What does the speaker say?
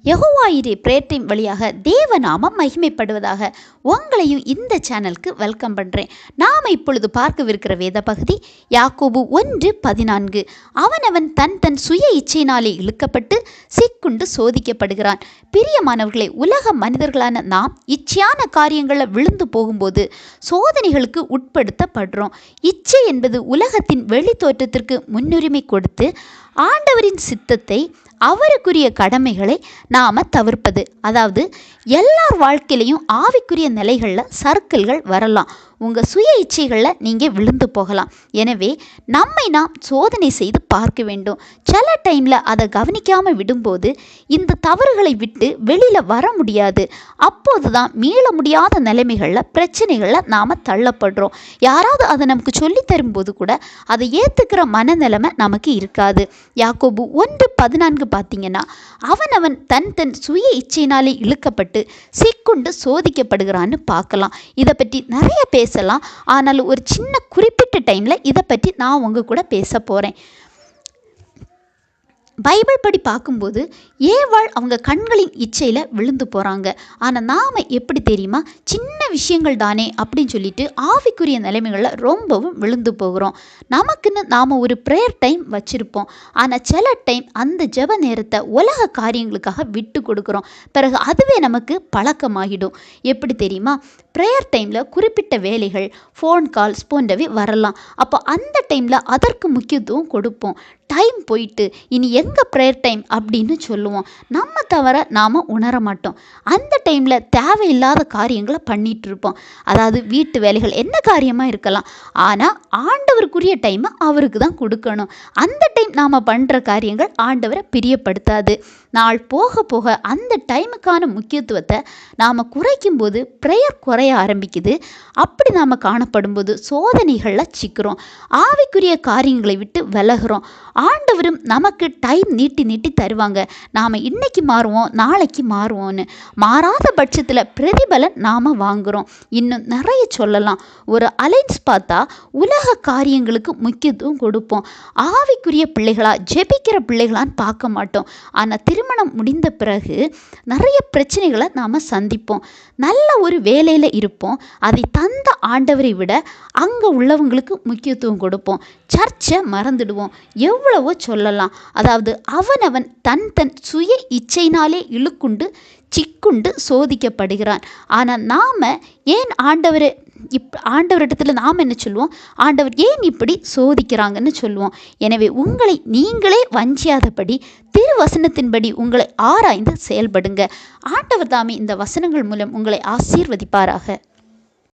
யெகோவாயிரே prayer time வழியாக தேவநாமம் மகிமைப்படுவதாக. உங்களையும் இந்த சேனலுக்கு வெல்கம் பண்ணுறேன். நாம் இப்பொழுது பார்க்கவிருக்கிற வேத பகுதி யாக்கோபு 1:14. அவனவன் தன் சுய இச்சையினாலே இழுக்கப்பட்டு சிக்குண்டு சோதிக்கப்படுகிறான். பிரியமானவர்களே, உலக மனிதர்களான நாம் இச்சையான காரியங்களில் விழுந்து போகும்போது சோதனைகளுக்கு உட்படுத்தப்படுறோம். இச்சை என்பது உலகத்தின் வெளி தோற்றத்திற்கு முன்னுரிமை கொடுத்து ஆண்டவரின் சித்தத்தை, அவருக்குரிய கடமைகளை நாம் தவிர்ப்பது. அதாவது எல்லார் வாழ்க்கையிலையும் ஆவிக்குரிய நிலைகளில் சர்க்கிள்கள் வரலாம். உங்கள் சுய இச்சைகளில் நீங்கள் விழுந்து போகலாம். எனவே நம்மை நாம் சோதனை செய்து பார்க்க வேண்டும். சில டைமில் அதை கவனிக்காமல் விடும்போது இந்த தவறுகளை விட்டு வெளியில் வர முடியாது. அப்போது தான் மீள முடியாத நிலைமைகளில் பிரச்சனைகளில் நாம் தள்ளப்படுறோம். யாராவது அதை நமக்கு சொல்லி தரும்போது கூட அதை ஏற்றுக்கிற மனநிலைமை நமக்கு இருக்காது. யாக்கோபு 1:14 பார்த்தீங்கன்னா, அவனவன் தன் சுய இச்சையினாலே இழுக்கப்பட்டு சிக்குண்டு சோதிக்கப்படுகிறான்னு பார்க்கலாம். இதை பற்றி நிறைய பேசலாம். ஆனால் ஒரு சின்ன குறிப்பிட்ட டைமில் இதை பற்றி நான் உங்கள் கூட பேச போகிறேன். பைபிள் படி பார்க்கும்போது ஏவாள் அவங்க கண்களின் இச்சையில் விழுந்து போகிறாங்க. ஆனால் நாம் எப்படி தெரியுமா, சின்ன விஷயங்கள் தானே அப்படின்னு சொல்லிட்டு ஆவிக்குரிய நிலைமைகளில் ரொம்பவும் விழுந்து போகிறோம். நமக்குன்னு நாம் ஒரு ப்ரேயர் டைம் வச்சுருப்போம். ஆனால் சில டைம் அந்த ஜெப நேரத்தை உலக காரியங்களுக்காக விட்டு கொடுக்குறோம். பிறகு அதுவே நமக்கு பழக்கமாகிடும். எப்படி தெரியுமா, ப்ரேயர் டைமில் குறிப்பிட்ட வேலைகள், ஃபோன் கால்ஸ் போன்றவை வரலாம். அப்போ அந்த டைமில் அதற்கு முக்கியத்துவம் கொடுப்போம். டைம் போயிட்டு இனி எங்கே ப்ரேயர் டைம் அப்படின்னு சொல்லுவோம். நம்ம தவிர நாம் உணர மாட்டோம். அந்த டைமில் தேவையில்லாத காரியங்களை பண்ணிகிட்டு இருப்போம். அதாவது வீட்டு வேலைகள் என்ன காரியமாக இருக்கலாம். ஆனால் ஆண்டவருக்குரிய டைமை அவருக்கு தான் கொடுக்கணும். அந்த டைம் நாம் பண்ணுற காரியங்கள் ஆண்டவரை பிரியப்படுத்தாது. நாள் போக போக அந்த டைமுக்கான முக்கியத்துவத்தை நாம் குறைக்கும்போது ப்ரேயர் குறைய ஆரம்பிக்குது. அப்படி நாம் காணப்படும்போது சோதனைகளில் சிக்கிறோம். ஆவிக்குரிய காரியங்களை விட்டு விலகிறோம். ஆண்டவரும் நமக்கு டைம் நீட்டி தருவாங்க. நாம் இன்னைக்கு மாறுவோம், நாளைக்கு மாறுவோன்னு. மாறாத பட்சத்தில் பிரதிபலன் நாம் வாங்குகிறோம். இன்னும் நிறைய சொல்லலாம். ஒரு அலைன்ஸ் பார்த்தா உலக காரியங்களுக்கு முக்கியத்துவம் கொடுப்போம். ஆவிக்குரிய பிள்ளைகளா, ஜெபிக்கிற பிள்ளைகளான்னு பார்க்க மாட்டோம். ஆனால் திருமணம் முடிந்த பிறகு நிறைய பிரச்சனைகளை நாம் சந்திப்போம். நல்ல ஒரு வேலையில் இருப்போம். அதை தந்த ஆண்டவரை விட அங்கே உள்ளவங்களுக்கு முக்கியத்துவம் கொடுப்போம். சர்ச்சை மறந்துடுவோம். எவ்வளவோ சொல்லலாம். அதாவது அவனவன் தன் சுய இச்சையினாலே இழுக்குண்டு சிக்குண்டு சோதிக்கப்படுகிறான். ஆனால் நாம் ஏன் ஆண்டவரிடத்தில் நாம் என்ன சொல்லுவோம், ஆண்டவர் ஏன் இப்படி சோதிக்கிறாங்கன்னு சொல்லுவோம். எனவே உங்களை நீங்களே வஞ்சியாதபடி திருவசனத்தின்படி உங்களை ஆராய்ந்து செயல்படுங்க. ஆண்டவர் தாமே இந்த வசனங்கள் மூலம் உங்களை ஆசீர்வதிப்பாராக.